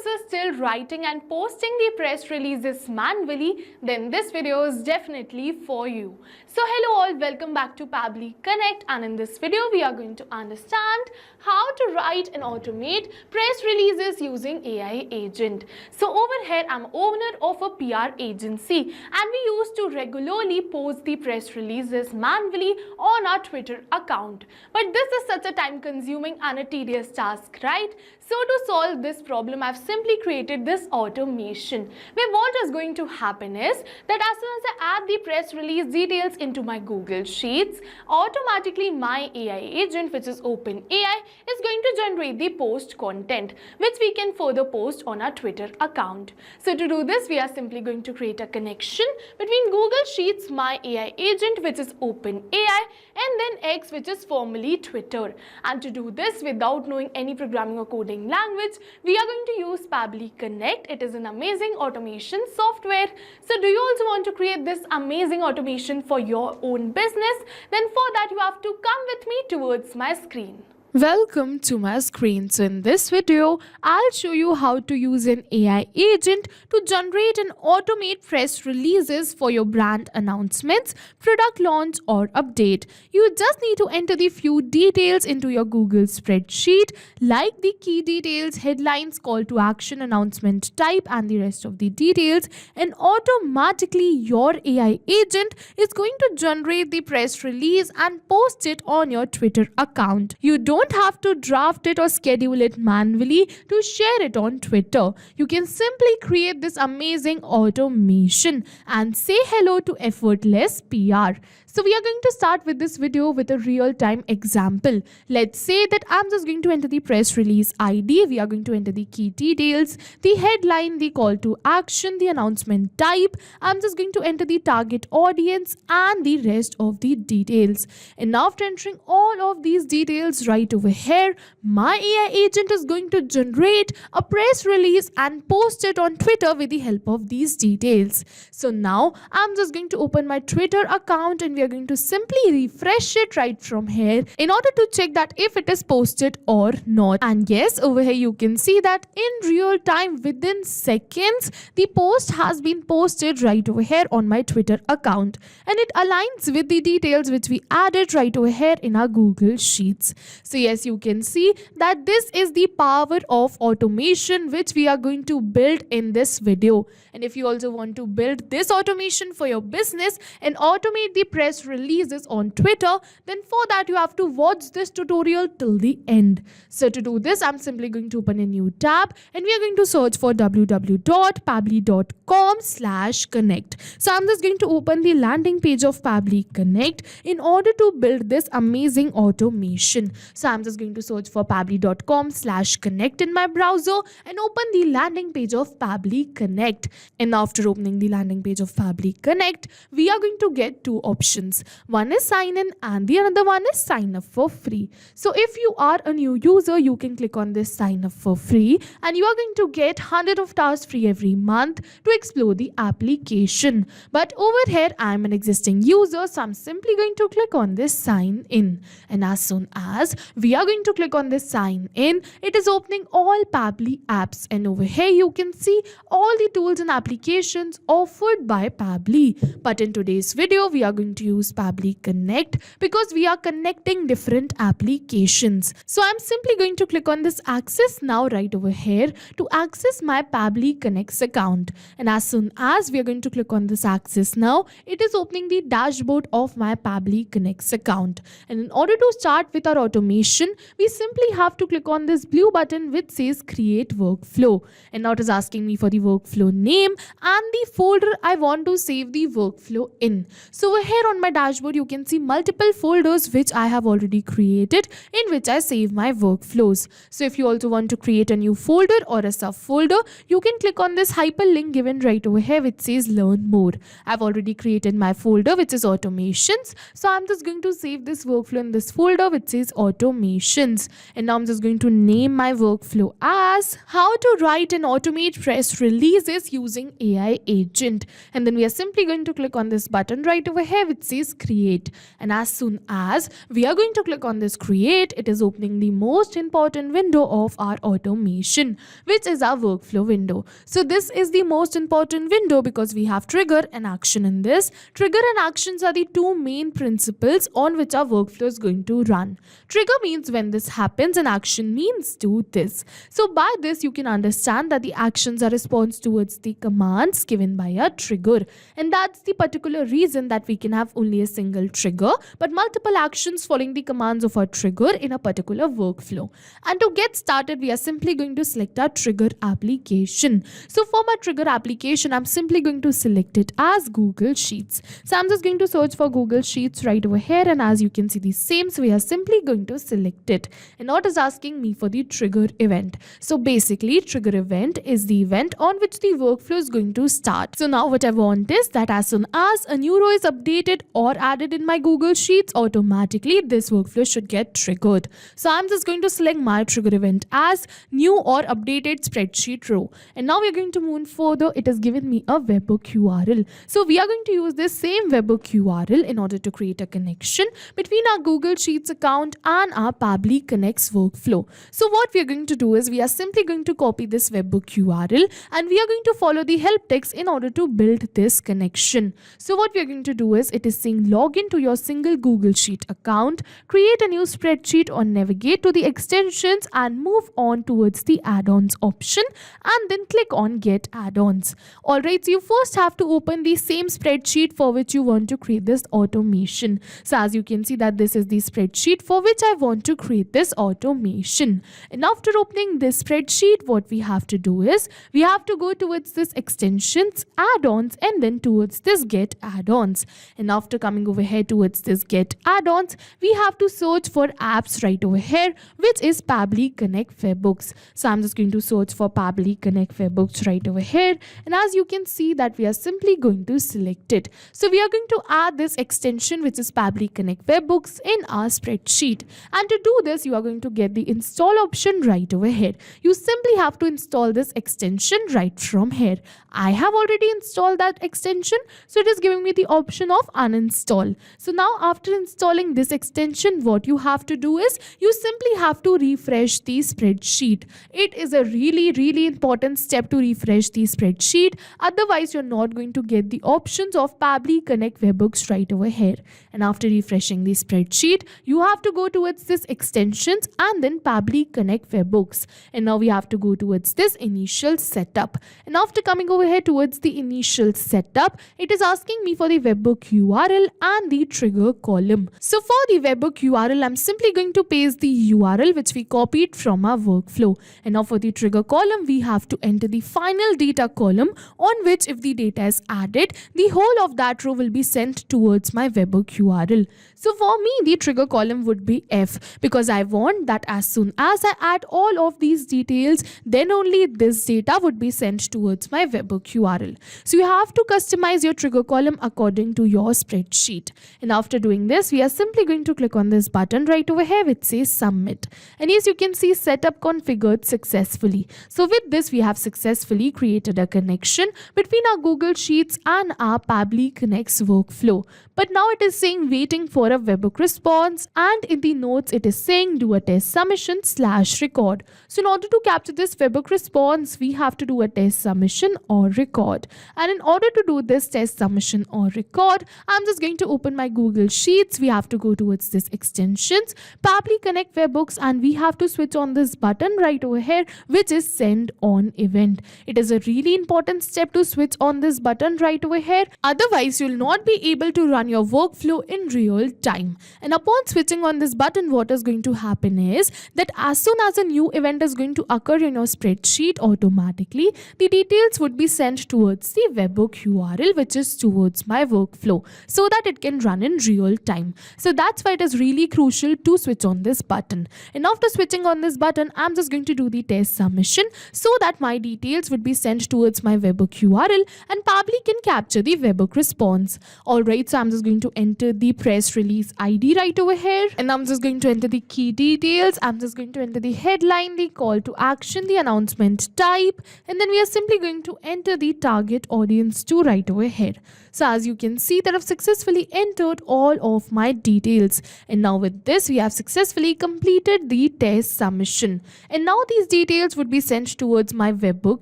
is still writing and posting the press releases manually, then this video is definitely for you. So hello all, welcome back to Pabbly Connect, and in this video we are going to understand how to write and automate press releases using AI agent. So over here I'm owner of a PR agency and we used to regularly post the press releases manually on our Twitter account. But this is such a time consuming and a tedious task, right? So to solve this problem, I've simply created this automation where what is going to happen is that as soon as I add the press release details into my Google Sheets, automatically my AI agent, which is OpenAI, is going to generate the post content which we can further post on our Twitter account. So to do this, we are simply going to create a connection between Google Sheets, my AI agent, which is OpenAI, and then X, which is formerly Twitter. And to do this without knowing any programming or coding language, we are going to use Pabbly Connect. It is an amazing automation software. So do you also want to create this amazing automation for your own business? Then for that you have to come with me towards my screen. Welcome to my screen. So in this video, I'll show you how to use an AI agent to generate and automate press releases for your brand announcements, product launch or update. You just need to enter the few details into your Google spreadsheet like the key details, headlines, call to action, announcement type and the rest of the details, and automatically your AI agent is going to generate the press release and post it on your Twitter account. You don't have to draft it or schedule it manually to share it on Twitter. You can simply create this amazing automation and say hello to effortless PR. So we are going to start with this video with a real-time example. Let's say that I'm just going to enter the press release ID. We are going to enter the key details, the headline, the call to action, the announcement type. I'm just going to enter the target audience and the rest of the details. And after entering all of these details right over here, my AI agent is going to generate a press release and post it on Twitter with the help of these details. So now I'm just going to open my Twitter account and we are going to simply refresh it right from here in order to check that if it is posted or not. And yes, over here you can see that in real time, within seconds, the post has been posted right over here on my Twitter account, and it aligns with the details which we added right over here in our Google Sheets. So yes, you can see that this is the power of automation which we are going to build in this video. And if you also want to build this automation for your business and automate the press releases on Twitter, then for that you have to watch this tutorial till the end. So to do this, I'm simply going to open a new tab and we are going to search for www.pabbly.com/connect. So I'm just going to open the landing page of Pabbly Connect in order to build this amazing automation. So I'm just going to search for pabbly.com/connect in my browser and open the landing page of Pabbly Connect. And after opening the landing page of Pabbly Connect, we are going to get two options. One is sign in and the another one is sign up for free. So if you are a new user, you can click on this sign up for free and you are going to get 100 of stars free every month to explore the application. But over here, I'm an existing user, so I'm simply going to click on this sign in. And as soon as we are going to click on this sign in, it is opening all Pabbly apps, and over here you can see all the tools and applications offered by Pabbly. But in today's video, we are going to use Pabbly Connect because we are connecting different applications. So I'm simply going to click on this access now right over here to access my Pabbly Connects account. And as soon as we are going to click on this access now, it is opening the dashboard of my Pabbly Connects account. And in order to start with our automation, we simply have to click on this blue button which says create workflow. And now it is asking me for the workflow name and the folder I want to save the workflow in. So over here on my dashboard, you can see multiple folders which I have already created in which I save my workflows. So if you also want to create a new folder or a subfolder, you can click on this hyperlink given right over here which says learn more. I've already created my folder which is automations. So I'm just going to save this workflow in this folder which says automations. And now I'm just going to name my workflow as how to write and automate press releases using AI agent. And then we are simply going to click on this button right over here which says create. And as soon as we are going to click on this create, it is opening the most important window of our automation, which is our workflow window. So this is the most important window because we have trigger and action in this. Trigger and actions are the two main principles on which our workflow is going to run. Trigger means when this happens and action means do this. So by this you can understand that the actions are response towards the commands given by a trigger, and that's the particular reason that we can have only a single trigger but multiple actions following the commands of our trigger in a particular workflow. And to get started, we are simply going to select our trigger application. So for my trigger application, I'm simply going to select it as Google Sheets. So I'm just going to search for Google Sheets right over here, and as you can see the same, so we are simply going to select it. And now it is asking me for the trigger event. So basically trigger event is the event on which the workflow is going to start. So now what I want is that as soon as a new row is updated or added in my Google Sheets, automatically this workflow should get triggered. So I'm just going to select my trigger event as new or updated spreadsheet row. And now we're going to move further. It has given me a webhook URL. So we are going to use this same webhook URL in order to create a connection between our Google Sheets account and our Pabbly Connect's workflow. So what we are going to do is we are simply going to copy this webhook URL and we are going to follow the help text in order to build this connection. So what we are going to do is it is saying log into your single Google Sheet account, create a new spreadsheet or navigate to the extensions and move on towards the add-ons option and then click on get add-ons. Alright, so you first have to open the same spreadsheet for which you want to create this automation. So as you can see that this is the spreadsheet for which I want to create this automation. And after opening this spreadsheet, what we have to do is we have to go towards this extensions, add-ons and then towards this get add-ons. And after coming over here towards this get add-ons, we have to search for apps right over here, which is Pabbly Connect Webhooks. So I'm just going to search for Pabbly Connect Webhooks right over here, and as you can see that we are simply going to select it. So we are going to add this extension which is Pabbly Connect Webhooks in our spreadsheet, and to do this you are going to get the install option right over here. You simply have to install this extension right from here. I have already installed that extension, so it is giving me the option of uninstall. So now after installing this extension, what you have to do is you simply have to refresh the spreadsheet. It is a really important step to refresh the spreadsheet, otherwise you're not going to get the options of Pabbly Connect Webhooks right over here. And after refreshing the spreadsheet, you have to go towards this extensions and then Pabbly Connect Webhooks. And now we have to go towards this initial setup. And after coming over here towards the initial setup, it is asking me for the webhook URL and the trigger column. So for the webhook URL, I'm simply going to paste the URL which we copied from our workflow. And now for the trigger column, we have to enter the final data column on which if the data is added, the whole of that row will be sent towards my webhook URL. So for me, the trigger column would be F because I want that as soon as I add all of these details, then only this data would be sent towards my webhook URL. So you have to customize your trigger column according to your spreadsheet. And after doing this, we are simply going to click on this button right over here which says submit. And as you can see, setup configured successfully. So with this, we have successfully created a connection between our Google Sheets and our Pabbly Connect's workflow. But now it is saying waiting for a webhook response, and in the notes it is saying do a test submission / record. So in order to capture this webhook response, we have to do a test submission or record. And in order to do this test submission or record, I'm just going to open my Google Sheets. We have to go towards this extensions, Pabbly Connect Webhooks, and we have to switch on this button right over here which is send on event. It is a really important step to switch on this button right over here, otherwise you'll not be able to run your workflow in real time. And upon switching on this button, what is going to happen is that as soon as a new event is going to occur in your spreadsheet, automatically the details would be sent towards the webhook URL which is towards my workflow so that it can run in real time. So that's why it is really crucial to switch on this button. And after switching on this button, I'm just going to do the test submission so that my details would be sent towards my webhook URL and Pabbly can capture the webhook response. Alright, so I'm just going to enter the press release ID right over here, and I'm just going to enter the key details. I'm just going to enter the headline, the call to action, the announcement type, and then we are simply going to enter the target audience too right over here. So as you can see that I've successfully entered all of my details. And now with this, we have successfully completed the test submission. And now these details would be sent towards my webbook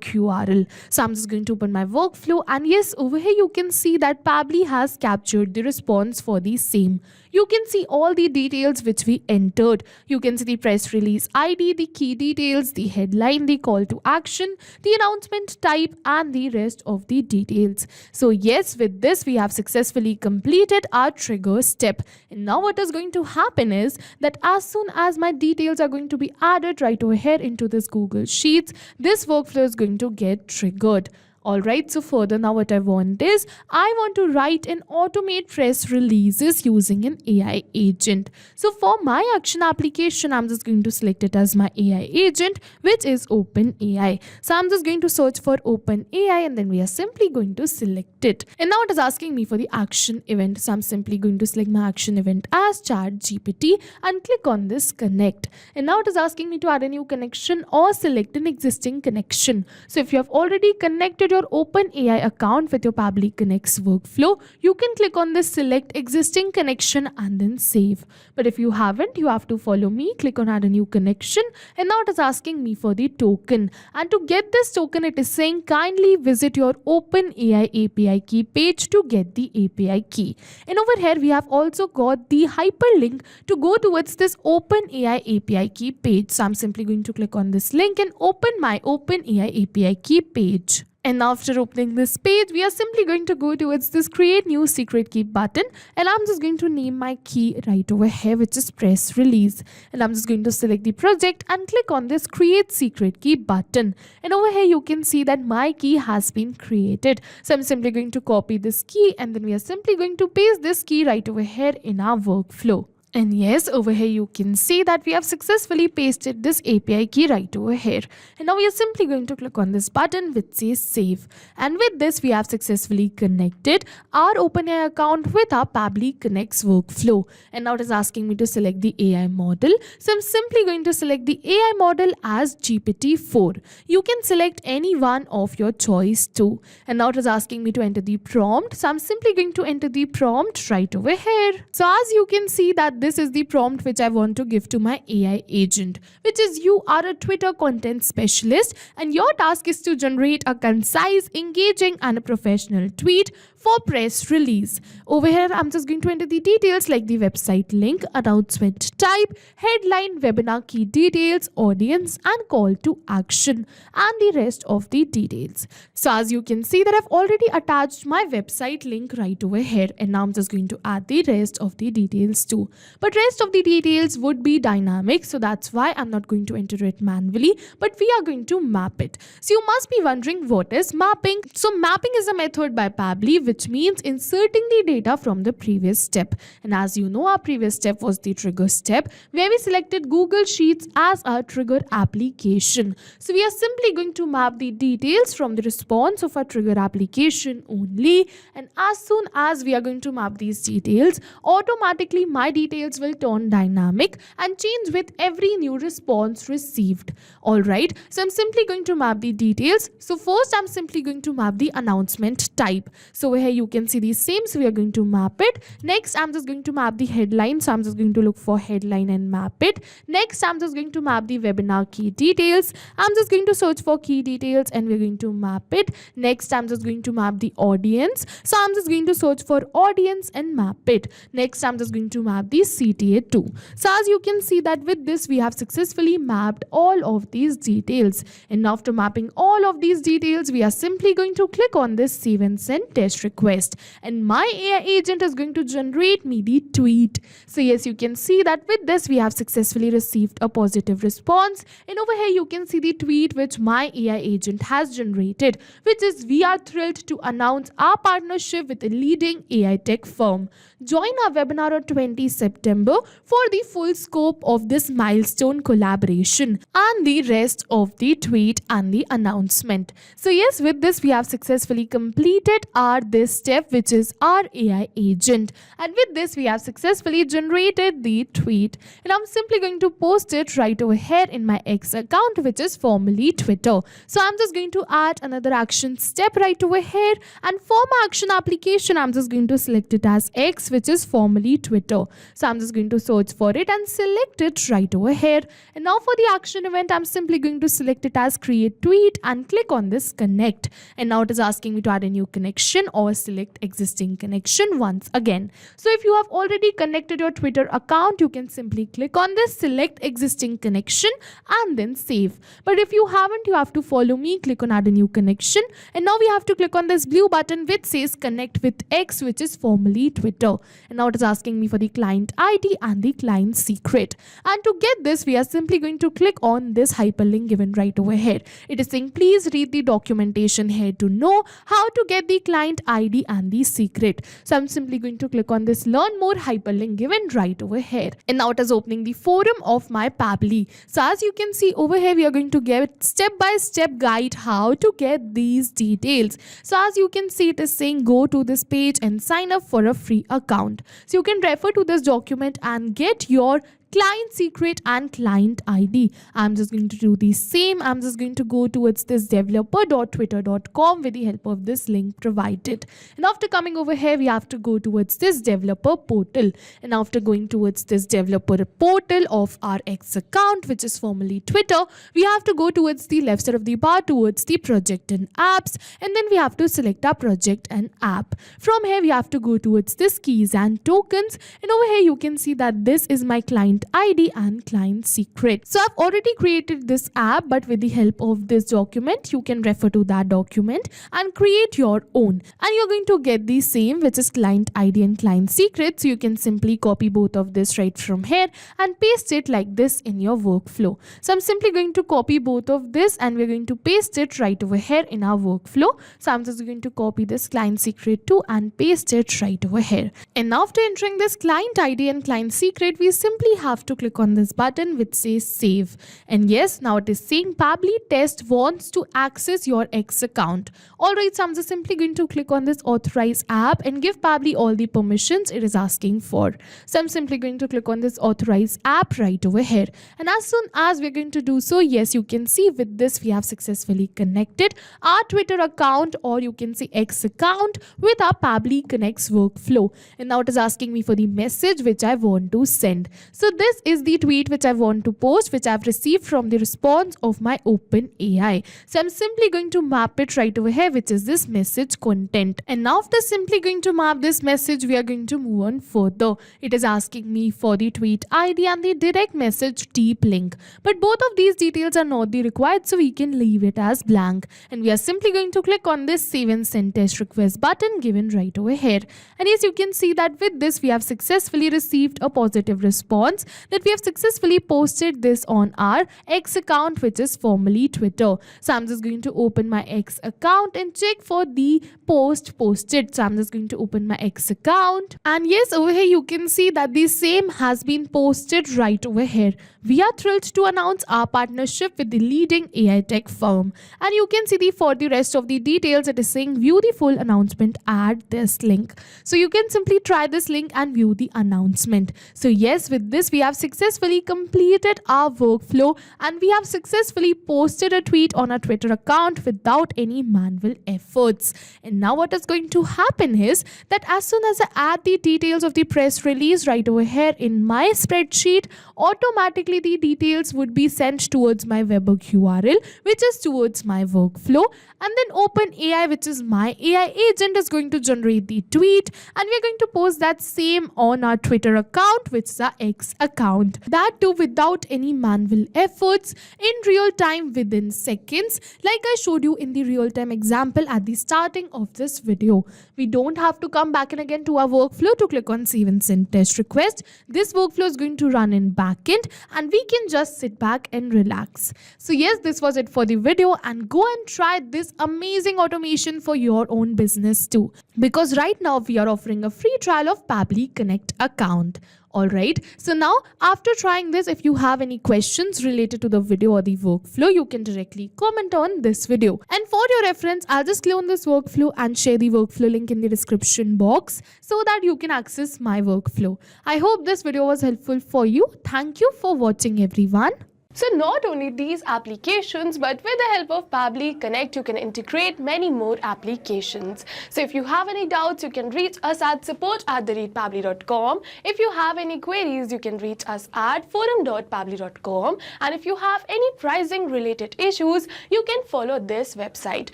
URL. So I'm just going to open my workflow, and yes, over here you can see that Pabbly has captured the response for the same. You can see all the details which we entered. You can see the press release ID, the key details, the headline, the call to action, the announcement type, and the rest of the details. So yes, with this we have successfully completed our trigger step. And now what is going to happen is that as soon as my details are going to be added right over here into this Google Sheets, this workflow is going to get triggered. Alright, so further now what I want is, I want to write and automate press releases using an AI agent. So for my action application, I'm just going to select it as my AI agent, which is OpenAI. So I'm just going to search for OpenAI, and then we are simply going to select it. And now it is asking me for the action event. So I'm simply going to select my action event as ChatGPT and click on this connect. And now it is asking me to add a new connection or select an existing connection. So if you have already connected your OpenAI account with your Pabbly Connect's workflow, you can click on this select existing connection and then save. But if you haven't, you have to follow me, click on add a new connection, and now it is asking me for the token. And to get this token, it is saying kindly visit your OpenAI API key page to get the API key. And over here we have also got the hyperlink to go towards this OpenAI API key page. So I'm simply going to click on this link and open my OpenAI API key page. And after opening this page, we are simply going to go towards this create new secret key button, and I'm just going to name my key right over here, which is press release. And I'm just going to select the project and click on this create secret key button. And over here you can see that my key has been created. So I'm simply going to copy this key, and then we are simply going to paste this key right over here in our workflow. And yes, over here you can see that we have successfully pasted this API key right over here. And now we are simply going to click on this button which says save. And with this, we have successfully connected our OpenAI account with our Pabbly Connect's workflow. And now it is asking me to select the AI model. So I'm simply going to select the AI model as GPT-4. You can select any one of your choice too. And now it is asking me to enter the prompt. So I'm simply going to enter the prompt right over here. So as you can see that this is the prompt which I want to give to my AI agent, which is you are a Twitter content specialist and your task is to generate a concise, engaging and a professional tweet for press release. Over here, I'm just going to enter the details like the website link, announcement type, headline, webinar key details, audience and call to action, and the rest of the details. So as you can see that I've already attached my website link right over here, and now I'm just going to add the rest of the details too. But rest of the details would be dynamic, so that's why I'm not going to enter it manually, but we are going to map it. So you must be wondering, what is mapping? So mapping is a method by Pabbly which means inserting the data from the previous step. And as you know, our previous step was the trigger step where we selected Google Sheets as our trigger application. So we are simply going to map the details from the response of our trigger application only. And as soon as we are going to map these details, automatically my details will turn dynamic and change with every new response received. Alright, so I'm simply going to map the details. So first I'm simply going to map the announcement type. So here you can see the same, so we are going to map it. Next I'm just going to map the headline, so I'm just going to look for headline and map it. Next I'm just going to map the webinar key details. I'm just going to search for key details and we're going to map it. Next I'm just going to map the audience, so I'm just going to search for audience and map it. Next I'm just going to map the CTA too. So as you can see that with this we have successfully mapped all of these details. And after mapping all of these details, we are simply going to click on this save and send test request, and my AI agent is going to generate me the tweet. So yes, you can see that with this we have successfully received a positive response, and over here you can see the tweet which my AI agent has generated, which is we are thrilled to announce our partnership with a leading AI tech firm. Join our webinar on 20 September for the full scope of this milestone collaboration, and the rest of the tweet and the announcement. So yes, with this we have successfully completed our this step, which is our AI agent. And with this, we have successfully generated the tweet. And I'm simply going to post it right over here in my X account, which is formerly Twitter. So I'm just going to add another action step right over here. And for my action application, I'm just going to select it as X, which is formerly Twitter. So I'm just going to search for it and select it right over here. And now for the action event, I'm simply going to select it as create tweet and click on this connect. And now it is asking me to add a new connection or select existing connection once again. So if you have already connected your Twitter account, you can simply click on this, select existing connection and then save. But if you haven't, you have to follow me, click on add a new connection. And now we have to click on this blue button which says connect with X, which is formerly Twitter. And now it is asking me for the client ID and the client secret. And to get this, we are simply going to click on this hyperlink given right over here. It is saying please read the documentation here to know how to get the client ID and the secret. So I'm simply going to click on this learn more hyperlink given right over here. And now it is opening the forum of my Pabbly. So as you can see over here, we are going to get step-by-step guide how to get these details. So as you can see, it is saying go to this page and sign up for a free account. So you can refer to this document and get your client secret and client ID. I'm just going to do the same. I'm just going to go towards this developer.twitter.com with the help of this link provided. And after coming over here, we have to go towards this developer portal. And after going towards this developer portal of our X account, which is formerly Twitter, we have to go towards the left side of the bar towards the project and apps. And then we have to select our project and app. From here, we have to go towards this keys and tokens. And over here, you can see that this is my client ID and client secret. So I've already created this app, but with the help of this document, you can refer to that document and create your own. And you're going to get the same, which is client ID and client secret. So you can simply copy both of this right from here and paste it like this in your workflow. So I'm simply going to copy both of this and we're going to paste it right over here in our workflow. So I'm just going to copy this client secret too and paste it right over here. And after entering this client ID and client secret, we simply have to click on this button which says save. And yes, now it is saying Pabbly test wants to access your X account. Alright, so I'm just simply going to click on this authorize app and give Pabbly all the permissions it is asking for. So I'm simply going to click on this authorize app right over here. And as soon as we're going to do so, yes, you can see with this we have successfully connected our Twitter account, or you can say X account, with our Pabbly Connect's workflow. And now it is asking me for the message which I want to send. So this is the tweet which I want to post, which I've received from the response of my OpenAI. So I'm simply going to map it right over here, which is this message content. And now after simply going to map this message, we are going to move on further. It is asking me for the tweet ID and the direct message deep link. But both of these details are not the required, so we can leave it as blank. And we are simply going to click on this save and send test request button given right over here. And yes, you can see that with this we have successfully received a positive response that we have successfully posted this on our X account, which is formerly Twitter. So I'm just going to open my X account and check for the post posted. So I'm just going to open my X account. And yes, over here you can see that the same has been posted right over here. We are thrilled to announce our partnership with the leading AI tech firm. And you can see for the rest of the details, it is saying view the full announcement at this link. So you can simply try this link and view the announcement. So yes, with this we have successfully completed our workflow and we have successfully posted a tweet on our Twitter account without any manual efforts. And now what is going to happen is that as soon as I add the details of the press release right over here in my spreadsheet, automatically the details would be sent towards my webhook URL, which is towards my workflow. And then OpenAI, which is my AI agent, is going to generate the tweet and we're going to post that same on our Twitter account, which is our X account. That too without any manual efforts, in real time, within seconds, like I showed you in the real time example at the starting of this video. We don't have to come back and again to our workflow to click on save and send test request. This workflow is going to run in backend and we can just sit back and relax. So yes, this was it for the video, and go and try this amazing automation for your own business too, because right now we are offering a free trial of Pabbly Connect account. Alright, so now after trying this, if you have any questions related to the video or the workflow, you can directly comment on this video. And for your reference, I'll just clone this workflow and share the workflow link in the description box so that you can access my workflow. I hope this video was helpful for you. Thank you for watching, everyone. So not only these applications, but with the help of Pabbly Connect, you can integrate many more applications. So if you have any doubts, you can reach us at support@pabbly.com. If you have any queries, you can reach us at forum.pabbly.com. And if you have any pricing related issues, you can follow this website.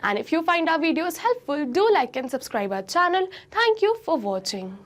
And if you find our videos helpful, do like and subscribe our channel. Thank you for watching.